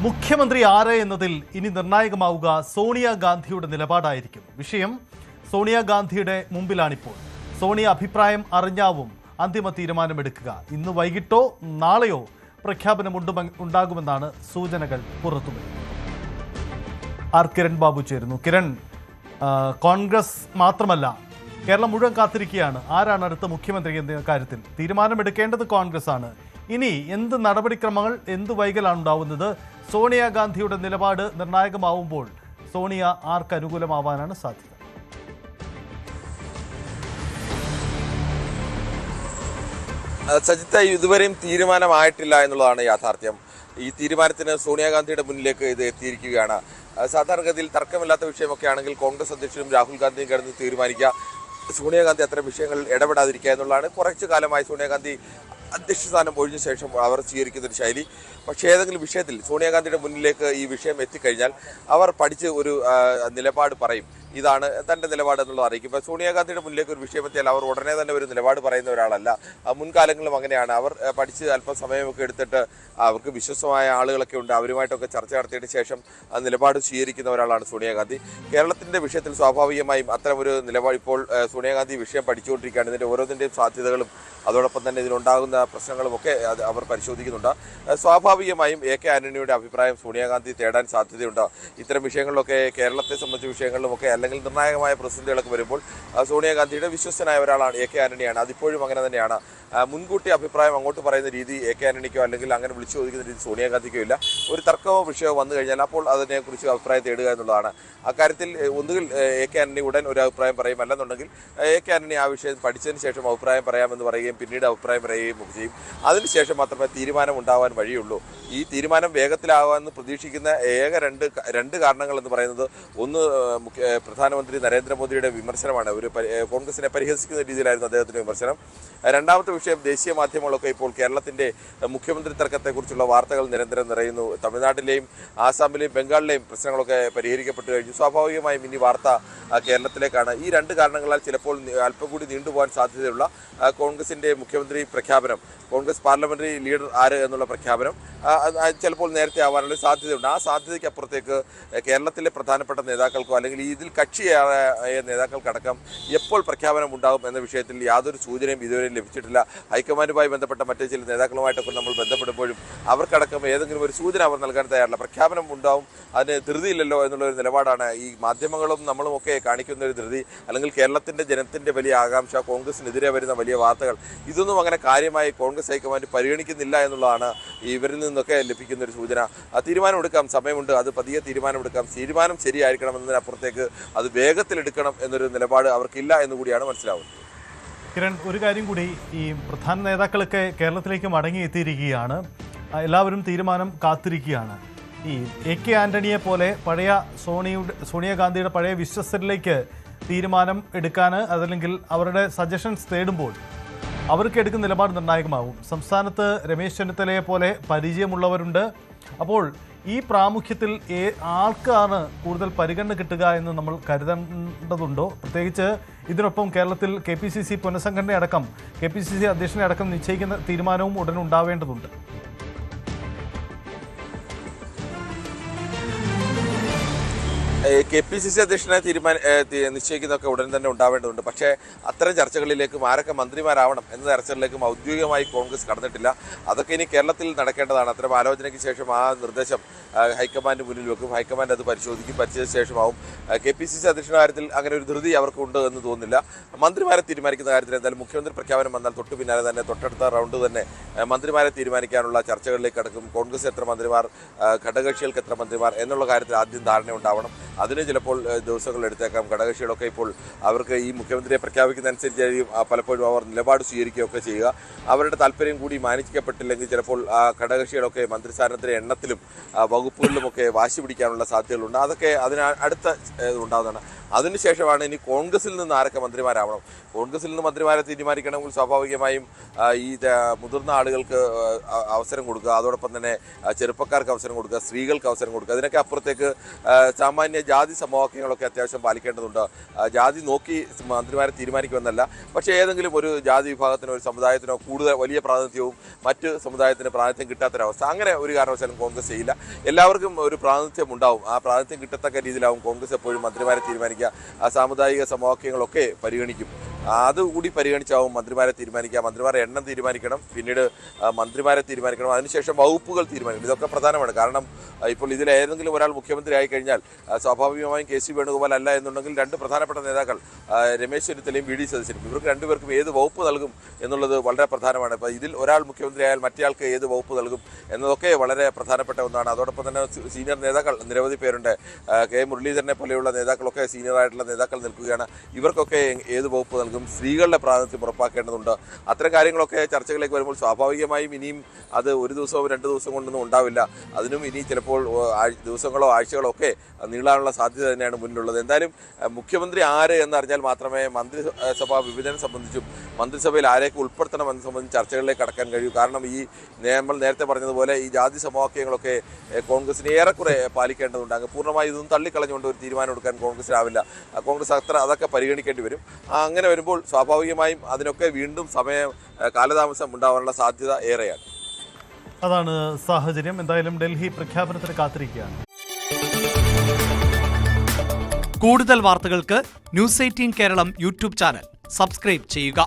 മുഖ്യമന്ത്രി ആര് എന്നതിൽ ഇനി നിർണായകമാവുക സോണിയാഗാന്ധിയുടെ നിലപാടായിരിക്കും. വിഷയം സോണിയാഗാന്ധിയുടെ മുമ്പിലാണിപ്പോൾ. സോണിയ അഭിപ്രായം അറിഞ്ഞാവും അന്തിമ തീരുമാനമെടുക്കുക. ഇന്ന് വൈകിട്ടോ നാളെയോ പ്രഖ്യാപനം ഉണ്ടാകുമെന്നാണ് സൂചനകൾ പുറത്തുവരുന്നത്. ആർ കിരൺ ബാബു ചേരുന്നു. കിരൺ, കോൺഗ്രസ് മാത്രമല്ല കേരളം മുഴുവൻ കാത്തിരിക്കുകയാണ് ആരാണ് അടുത്ത മുഖ്യമന്ത്രി എന്ന കാര്യത്തിൽ. തീരുമാനമെടുക്കേണ്ടത് കോൺഗ്രസ് ആണ്. ഇനി എന്ത് നടപടിക്രമങ്ങൾ, എന്ത് വൈകലാണ് ഉണ്ടാവുന്നത്? സോണിയാഗാന്ധിയുടെ നിലപാട് നിർണായകമാവുമ്പോൾ സോണിയ ആർക്ക് അനുകൂലമാവാനാണ് സാധ്യത? സജിത്ത, ഇതുവരെയും തീരുമാനമായിട്ടില്ല എന്നുള്ളതാണ് യാഥാർത്ഥ്യം. ഈ തീരുമാനത്തിന് സോണിയാഗാന്ധിയുടെ മുന്നിലേക്ക് ഇത് എത്തിയിരിക്കുകയാണ്. സാധാരണഗതിയിൽ തർക്കമില്ലാത്ത വിഷയമൊക്കെ ആണെങ്കിൽ കോൺഗ്രസ് അധ്യക്ഷനും രാഹുൽ ഗാന്ധിയും കിടന്ന് തീരുമാനിക്കുക, സോണിയാഗാന്ധി അത്തരം വിഷയങ്ങളിൽ ഇടപെടാതിരിക്കുക എന്നുള്ളതാണ് കുറച്ചു കാലമായി സോണിയാഗാന്ധി അധ്യക്ഷ സ്ഥാനം ഒഴിഞ്ഞ ശേഷം അവർ സ്വീകരിക്കുന്നൊരു ശൈലി. പക്ഷേ ഏതെങ്കിലും വിഷയത്തിൽ സോണിയാഗാന്ധിയുടെ മുന്നിലേക്ക് ഈ വിഷയം എത്തിക്കഴിഞ്ഞാൽ അവർ പഠിച്ച് ഒരു നിലപാട് പറയും. ഇതാണ് തൻ്റെ നിലപാട് എന്നുള്ളത് അറിയിക്കും. ഇപ്പോൾ സോണിയാഗാന്ധിയുടെ മുന്നിലേക്ക് ഒരു വിഷയം എത്തിയാൽ അവർ ഉടനെ തന്നെ ഒരു നിലപാട് പറയുന്ന ഒരാളല്ല. മുൻകാലങ്ങളിലും അങ്ങനെയാണ്. അവർ പഠിച്ച് അല്പം സമയമൊക്കെ എടുത്തിട്ട് അവർക്ക് വിശ്വസമായ ആളുകളൊക്കെ ഉണ്ട്, അവരുമായിട്ടൊക്കെ ചർച്ച നടത്തിയതിന് ശേഷം നിലപാട് സ്വീകരിക്കുന്ന ഒരാളാണ് സോണിയാഗാന്ധി. കേരളത്തിൻ്റെ വിഷയത്തിൽ സ്വാഭാവികമായും അത്തരം ഒരു നിലപാട് ഇപ്പോൾ സോണിയാഗാന്ധി വിഷയം പഠിച്ചുകൊണ്ടിരിക്കുകയാണ്. ഇതിൻ്റെ ഓരോന്നിൻ്റെയും സാധ്യതകളും അതോടൊപ്പം തന്നെ ഇതിനുണ്ടാകുന്ന പ്രശ്നങ്ങളുമൊക്കെ അവർ പരിശോധിക്കുന്നുണ്ട്. സ്വാഭാവികമായും എ കെ ആന്റണിയുടെ അഭിപ്രായം സോണിയാഗാന്ധി തേടാൻ സാധ്യതയുണ്ട്. ഇത്തരം വിഷയങ്ങളിലൊക്കെ കേരളത്തെ സംബന്ധിച്ച വിഷയങ്ങളിലുമൊക്കെ അല്ലെങ്കിൽ നിർണായകമായ പ്രതിസന്ധികളൊക്കെ വരുമ്പോൾ സോണിയാഗാന്ധിയുടെ വിശ്വസ്തനായ ഒരാളാണ് എ കെ ആന്റണിയാണ്. അതിപ്പോഴും അങ്ങനെ തന്നെയാണ്. മുൻകൂട്ടി അഭിപ്രായം അങ്ങോട്ട് പറയുന്ന രീതി എ കെ ആന്റണിക്കോ അല്ലെങ്കിൽ അങ്ങനെ വിളിച്ചു ചോദിക്കുന്ന രീതി സോണിയാഗാന്ധിക്കോ ഇല്ല. ഒരു തർക്കമോ വിഷയമോ വന്നു കഴിഞ്ഞാൽ അപ്പോൾ അതിനെക്കുറിച്ച് അഭിപ്രായം തേടുക എന്നുള്ളതാണ്. അക്കാര്യത്തിൽ ഒന്നുകിൽ എ കെ ആന്റണി ഉടൻ ഒരു അഭിപ്രായം പറയും, അല്ലെന്നുണ്ടെങ്കിൽ എ കെ ആന്റണി ആ വിഷയം പഠിച്ചതിന് ശേഷം അഭിപ്രായം പറയാമെന്ന് പറയുകയും പിന്നീട് അഭിപ്രായം പറയുകയും ഒക്കെ ചെയ്യും. അതിനുശേഷം മാത്രമേ തീരുമാനം ഉണ്ടാവാൻ വഴിയുള്ളൂ. ഈ തീരുമാനം വേഗത്തിലാവാമെന്ന് പ്രതീക്ഷിക്കുന്ന ഏക രണ്ട് കാരണങ്ങൾ എന്ന് പറയുന്നത്, ഒന്ന് പ്രധാനമന്ത്രി നരേന്ദ്രമോദിയുടെ വിമർശനമാണ്. ഒരു കോൺഗ്രസിനെ പരിഹസിക്കുന്ന രീതിയിലായിരുന്നു അദ്ദേഹത്തിൻ്റെ വിമർശനം. രണ്ടാമത്തെ വിഷയം, ദേശീയ മാധ്യമങ്ങളൊക്കെ ഇപ്പോൾ കേരളത്തിൻ്റെ മുഖ്യമന്ത്രി തർക്കത്തെക്കുറിച്ചുള്ള വാർത്തകൾ നിരന്തരം നിറയുന്നു. തമിഴ്നാട്ടിലെയും ആസാമിലെയും ബംഗാളിലെയും പ്രശ്നങ്ങളൊക്കെ പരിഹരിക്കപ്പെട്ടു കഴിഞ്ഞു. സ്വാഭാവികമായും ഇനി വാർത്ത കേരളത്തിലേക്കാണ്. ഈ രണ്ട് കാരണങ്ങളാൽ ചിലപ്പോൾ അല്പം കൂടി നീണ്ടുപോകാൻ സാധ്യതയുള്ള കോൺഗ്രസിൻ്റെ മുഖ്യമന്ത്രി പ്രഖ്യാപനം, കോൺഗ്രസ് പാർലമെന്ററി ലീഡർ ആര് എന്നുള്ള പ്രഖ്യാപനം ചിലപ്പോൾ നേരത്തെ ആവാനുള്ള സാധ്യതയുണ്ട്. ആ സാധ്യതയ്ക്ക് അപ്പുറത്തേക്ക് കേരളത്തിലെ പ്രധാനപ്പെട്ട നേതാക്കൾക്കോ അല്ലെങ്കിൽ ഇതിൽ കക്ഷിയായ നേതാക്കൾക്കടക്കം എപ്പോൾ പ്രഖ്യാപനം ഉണ്ടാകും എന്ന വിഷയത്തിൽ യാതൊരു സൂചനയും ഇതുവരെയും ലഭിച്ചിട്ടില്ല. ഹൈക്കമാൻഡുമായി ബന്ധപ്പെട്ട മറ്റു ചില നേതാക്കളുമായിട്ടൊക്കെ നമ്മൾ ബന്ധപ്പെടുമ്പോഴും അവർക്കടക്കം ഏതെങ്കിലും ഒരു സൂചന അവർ നൽകാൻ തയ്യാറില്ല. പ്രഖ്യാപനം ഉണ്ടാവും, അതിന് ധൃതിയില്ലല്ലോ എന്നുള്ളൊരു നിലപാടാണ് ഈ മാധ്യമങ്ങളും നമ്മളും ഒക്കെ കാണിക്കുന്ന ഒരു ധൃതി. അല്ലെങ്കിൽ കേരളത്തിൻ്റെ ജനത്തിൻ്റെ വലിയ ആകാംക്ഷ, കോൺഗ്രസിനെതിരെ വരുന്ന വലിയ വാർത്തകൾ, ഇതൊന്നും അങ്ങനെ കാര്യമായി കോൺഗ്രസ് ഹൈക്കമാൻഡ് പരിഗണിക്കുന്നില്ല എന്നുള്ളതാണ് ഇവരിൽ നിന്നൊക്കെ ലഭിക്കുന്ന ഒരു സൂചന. തീരുമാനമെടുക്കാം, സമയമുണ്ട്, അത് പതിയെ തീരുമാനമെടുക്കാം. തീരുമാനം ശരിയായിരിക്കണം എന്നതിനപ്പുറത്തേക്ക് അത് വേഗത്തിലെടുക്കണം എന്നൊരു നിലപാട് അവർക്കില്ല എന്നുകൂടിയാണ് മനസ്സിലാവുന്നത്. കിരൺ, ഒരു കാര്യം കൂടി, ഈ പ്രധാന നേതാക്കളൊക്കെ കേരളത്തിലേക്ക് മടങ്ങിയെത്തിയിരിക്കുകയാണ്. എല്ലാവരും തീരുമാനം കാത്തിരിക്കുകയാണ്. ഈ എ കെ ആന്റണിയെ പോലെ പഴയ സോണിയാഗാന്ധിയുടെ പഴയ വിശ്വസ്തരിലേക്ക് തീരുമാനം എടുക്കാൻ അതല്ലെങ്കിൽ അവരുടെ സജഷൻസ് തേടുമ്പോൾ അവർക്ക് എടുക്കുന്ന നിലപാട് നിർണായകമാവും. സംസ്ഥാനത്ത് രമേശ് ചെന്നിത്തലയെ പോലെ പരിചയമുള്ളവരുണ്ട്. അപ്പോൾ ഈ പ്രാമുഖ്യത്തിൽ ആർക്കാണ് കൂടുതൽ പരിഗണന കിട്ടുക എന്ന് നമ്മൾ കരുതേണ്ടതുണ്ടോ? പ്രത്യേകിച്ച് ഇതിനൊപ്പം കേരളത്തിൽ KPCC പുനഃസംഘടന അടക്കം KPCC അധ്യക്ഷനെ അടക്കം നിശ്ചയിക്കുന്ന തീരുമാനവും ഉടൻ ഉണ്ടാവേണ്ടതുണ്ട്. KPCC അധ്യക്ഷനെ നിശ്ചയിക്കുന്നതൊക്കെ ഉടൻ തന്നെ ഉണ്ടാവേണ്ടതുണ്ട്. പക്ഷേ അത്തരം ചർച്ചകളിലേക്കും ആരൊക്കെ മന്ത്രിമാരാവണം എന്ന ചർച്ചകളിലേക്കും ഔദ്യോഗികമായി കോൺഗ്രസ് കടന്നിട്ടില്ല. അതൊക്കെ ഇനി കേരളത്തിൽ നടക്കേണ്ടതാണ്. അത്തരം ആലോചനയ്ക്ക് ശേഷം ആ നിർദ്ദേശം ഹൈക്കമാൻഡ് മുന്നിൽ വെക്കും. ഹൈക്കമാൻഡ് അത് പരിശോധിക്കും. പരിശോധിച്ച ശേഷമാവും. KPCC അധ്യക്ഷന്റെ കാര്യത്തിൽ അങ്ങനെ ഒരു ധൃതി അവർക്കുണ്ട് എന്ന് തോന്നുന്നില്ല. മന്ത്രിമാരെ തീരുമാനിക്കുന്ന കാര്യത്തിൽ എന്തായാലും മുഖ്യമന്ത്രി പ്രഖ്യാപനം വന്നാൽ തൊട്ട് പിന്നാലെ തന്നെ തൊട്ടടുത്ത റൗണ്ട് തന്നെ മന്ത്രിമാരെ തീരുമാനിക്കാനുള്ള ചർച്ചകളിലേക്ക് കടക്കും. കോൺഗ്രസ് എത്ര മന്ത്രിമാർ, ഘടകകക്ഷികൾക്ക് എത്ര മന്ത്രിമാർ എന്നുള്ള കാര്യത്തിൽ ആദ്യം ധാരണ ഉണ്ടാവണം. അതിന് ചിലപ്പോൾ ദിവസങ്ങൾ എടുത്തേക്കാം. ഘടകകക്ഷികളൊക്കെ ഇപ്പോൾ അവർക്ക് ഈ മുഖ്യമന്ത്രിയെ പ്രഖ്യാപിക്കുന്നതനുസരിച്ചായിരിക്കും പലപ്പോഴും അവർ നിലപാട് സ്വീകരിക്കുകയൊക്കെ ചെയ്യുക. അവരുടെ താല്പര്യം കൂടി മാനിക്കപ്പെട്ടില്ലെങ്കിൽ ചിലപ്പോൾ ആ ഘടകകക്ഷികളൊക്കെ മന്ത്രിസ്ഥാനത്തിൻ്റെ എണ്ണത്തിലും വകുപ്പുകളിലുമൊക്കെ വാശി പിടിക്കാനുള്ള സാധ്യതകളുണ്ട്. അതൊക്കെ അതിന് അടുത്ത ഉണ്ടാകുന്നതാണ്. അതിനുശേഷമാണ് ഇനി കോൺഗ്രസിൽ നിന്ന് ആരൊക്കെ മന്ത്രിമാരാവണം. കോൺഗ്രസിൽ നിന്ന് മന്ത്രിമാരെ തീരുമാനിക്കണമെങ്കിൽ സ്വാഭാവികമായും ഈ മുതിർന്ന ആളുകൾക്ക് അവസരം കൊടുക്കുക, അതോടൊപ്പം തന്നെ ചെറുപ്പക്കാർക്ക് അവസരം കൊടുക്കുക, സ്ത്രീകൾക്ക് അവസരം കൊടുക്കുക. അതിനൊക്കെ അപ്പുറത്തേക്ക് സാമാന്യ ജാതി സമവാക്യങ്ങളൊക്കെ അത്യാവശ്യം പാലിക്കേണ്ടതുണ്ട്. ജാതി നോക്കി മന്ത്രിമാരെ തീരുമാനിക്കുമെന്നല്ല, പക്ഷേ ഏതെങ്കിലും ഒരു ജാതി വിഭാഗത്തിനോ ഒരു സമുദായത്തിനോ കൂടുതൽ വലിയ പ്രാതിനിധ്യവും മറ്റ് സമുദായത്തിന് പ്രാതിനിധ്യം കിട്ടാത്തൊരവസ്ഥ അങ്ങനെ ഒരു കാരണവശാലും കോൺഗ്രസ് ചെയ്യില്ല. എല്ലാവർക്കും ഒരു പ്രാതിനിധ്യം ഉണ്ടാവും. ആ പ്രാതിനിധ്യം കിട്ടത്തക്ക രീതിയിലാവും കോൺഗ്രസ് എപ്പോഴും മന്ത്രിമാരെ തീരുമാനിക്കുക. ആ സാമുദായിക സമവാക്യങ്ങളൊക്കെ പരിഗണിക്കും. അതുകൂടി പരിഗണിച്ചാവും മന്ത്രിമാരെ തീരുമാനിക്കുക. മന്ത്രിമാരെ എണ്ണം തീരുമാനിക്കണം, പിന്നീട് മന്ത്രിമാരെ തീരുമാനിക്കണം, അതിനുശേഷം വകുപ്പുകൾ തീരുമാനിക്കണം. ഇതൊക്കെ പ്രധാനമാണ്. കാരണം ഇപ്പോൾ ഇതിലേതെങ്കിലും ഒരാൾ മുഖ്യമന്ത്രി ആയി കഴിഞ്ഞാൽ സ്വാഭാവികമായും കെ സി വേണുഗോപാൽ അല്ല എന്നുണ്ടെങ്കിൽ രണ്ട് പ്രധാനപ്പെട്ട നേതാക്കൾ രമേശ് ചെന്നിത്തലയും വി ഡി സതീശനും, ഇവർക്ക് രണ്ടുപേർക്കും ഏത് വകുപ്പ് നൽകും എന്നുള്ളത് വളരെ പ്രധാനമാണ്. ഇപ്പോൾ ഇതിൽ ഒരാൾ മുഖ്യമന്ത്രി ആയാൽ മറ്റേയാൾക്ക് ഏത് വകുപ്പ് നൽകും എന്നതൊക്കെ വളരെ പ്രധാനപ്പെട്ട ഒന്നാണ്. അതോടൊപ്പം തന്നെ സീനിയർ നേതാക്കൾ നിരവധി പേരുണ്ട്. കെ മുരളീധരനെ പോലെയുള്ള നേതാക്കളൊക്കെ സീനിയറായിട്ടുള്ള നേതാക്കൾ നിൽക്കുകയാണ്. ഇവർക്കൊക്കെ ഏത് വകുപ്പ് നൽകും, സ്ത്രീകളുടെ പ്രാതിനിധ്യം ഉറപ്പാക്കേണ്ടതുണ്ട്. അത്തരം കാര്യങ്ങളൊക്കെ ചർച്ചകളിലേക്ക് വരുമ്പോൾ സ്വാഭാവികമായും ഇനിയും അത് ഒരു ദിവസവും 2 ദിവസം കൊണ്ടൊന്നും ഉണ്ടാവില്ല. അതിനും ഇനി ചിലപ്പോൾ ദിവസങ്ങളോ ആഴ്ചകളോ ഒക്കെ നീളാനുള്ള സാധ്യത തന്നെയാണ് മുന്നിലുള്ളത്. എന്തായാലും മുഖ്യമന്ത്രി ആര് എന്നറിഞ്ഞാൽ മാത്രമേ മന്ത്രിസഭാ വിഭജനം സംബന്ധിച്ചും മന്ത്രിസഭയിൽ ആരെയൊക്കെ ഉൾപ്പെടുത്തണമെന്ന് സംബന്ധിച്ച് ചർച്ചകളിലേക്ക് കടക്കാൻ കഴിയൂ. കാരണം ഈ നമ്മൾ നേരത്തെ പറഞ്ഞതുപോലെ ഈ ജാതി സമവാക്യങ്ങളൊക്കെ കോൺഗ്രസിന് ഏറെക്കുറെ പാലിക്കേണ്ടതുണ്ട്. അങ്ങ് പൂർണ്ണമായി ഇതൊന്നും തള്ളിക്കളഞ്ഞുകൊണ്ട് ഒരു തീരുമാനം എടുക്കാൻ കോൺഗ്രസിനാവില്ല. കോൺഗ്രസ് അതൊക്കെ പരിഗണിക്കേണ്ടി വരും. അങ്ങനെ വരുമ്പോൾ സ്വാഭാവികമായും അതിനൊക്കെ വീണ്ടും കാലതാമസം ഉണ്ടാവാനുള്ള സാധ്യത ഏറെയാണ്. അതാണ് സാഹചര്യം. എന്തായാലും ഡൽഹി പ്രഖ്യാപനത്തിന് കാത്തിരിക്കുകയാണ്. കൂടുതൽ വാർത്തകൾക്ക് news 18 Keralam YouTube channel subscribe ചെയ്യുക.